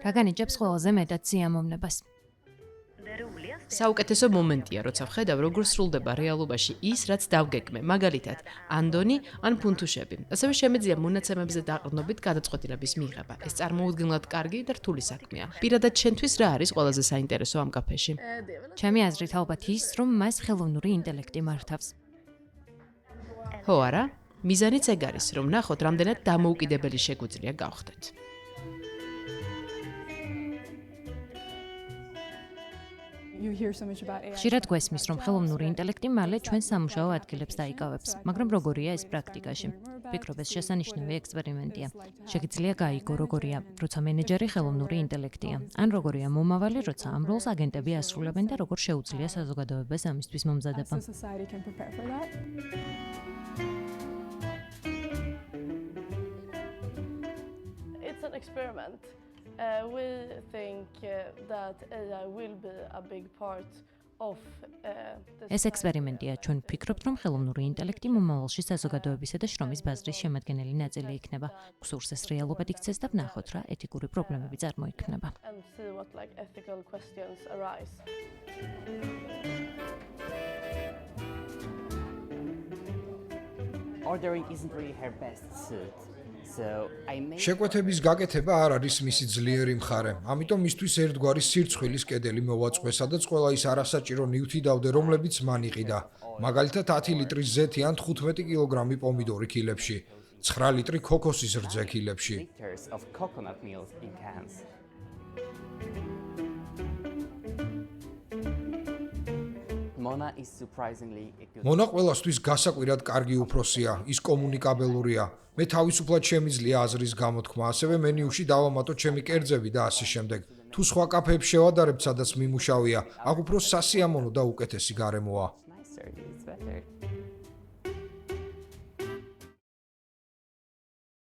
რა განიჭებს ყველაზე მეტად სიამოვნებას? საუკეთესო მომენტია, როცა ვხედავ, როგორ სრულდება რეალობაში ის, რაც დავგეგმე, მაგალითად, ანდონი ან ფუნთუშები. ასევე შემეძლია მონაცემებზე დაყრდნობით გადაწყვეტილების მიღება. ეს წარმოუდგენლად კარგი და რთული საქმეა. პირადად შენთვის რა არის ყველაზე საინტერესო ამ კაფეში? ჩემი აზრით ალბათ ის, რომ მას ხელოვნური ინტელექტი მართავს. ხო არა? მიზანიც ეგ არის, რომ ნახოთ, რამდენად დამოუკიდებელი შეგვიძლია გავხდეთ. ხშირად გვესმის, რომ ხელოვნური ინტელექტი მალე ჩვენს სამუშაო ადგილებს დაიკავებს, მაგრამ როგორია ეს პრაქტიკაში? ვფიქრობ, ეს შესანიშნავი ექსპერიმენტია. შეგიძლია გაიგო, როგორია, როცა მენეჯერი ხელოვნური ინტელექტია, ან როგორია მომავალი, როცა ამ როლს აგენტები ასრულებენ და როგორ შეუძლია საზოგადოებას ამისთვის მომზადება. It's an experiment. We think that AI will be a big part of ეს ექსპერიმენტია, ჩვენ ვფიქრობთ, რომ ხელოვნური ინტელექტი მომავალში საზოგადოებისა და შრომის ბაზრის შემადგენელი ნაწილი იქნება. გსურს ეს რეალობად იქცეს და ვნახოთ, რა ეთიკური პრობლემები წარმოიქმნება. and see what like ethical questions arise. Ordering isn't really her best suit. So I made შეკვეთების გაკეთება არ არის მისი ძლიერი მხარე. ამიტომ მისთვის ერთგვარი სირცხვილის კედელი მოვაწყვე, სადაც ყველა ის არასაჭირო ნივთი დავდე, რომლებიც მან იყიდა. მაგალითად 10 ლიტრის ზეთი ან 15 კილოგრამი პომიდორი ქილებში, 9 ლიტრი ქოქოსის რძე ქილებში. liters of coconut milk in cans. Mona is surprisingly a good მონა ყველასთვის გასაკვირად კარგი უფროსია, ის კომუნიკაბელურია. მე თავისუფლად შემიძლია აზრის გამოთქმა, ასევე მენიუში დავამატო ჩემი კერძები და ასე შემდეგ. თუ სხვა კაფეებს შევადარებთ, სადაც მიმუშავია, აქ უფრო სასიამოვნო და უკეთესი გარემოა. nicer, it's better.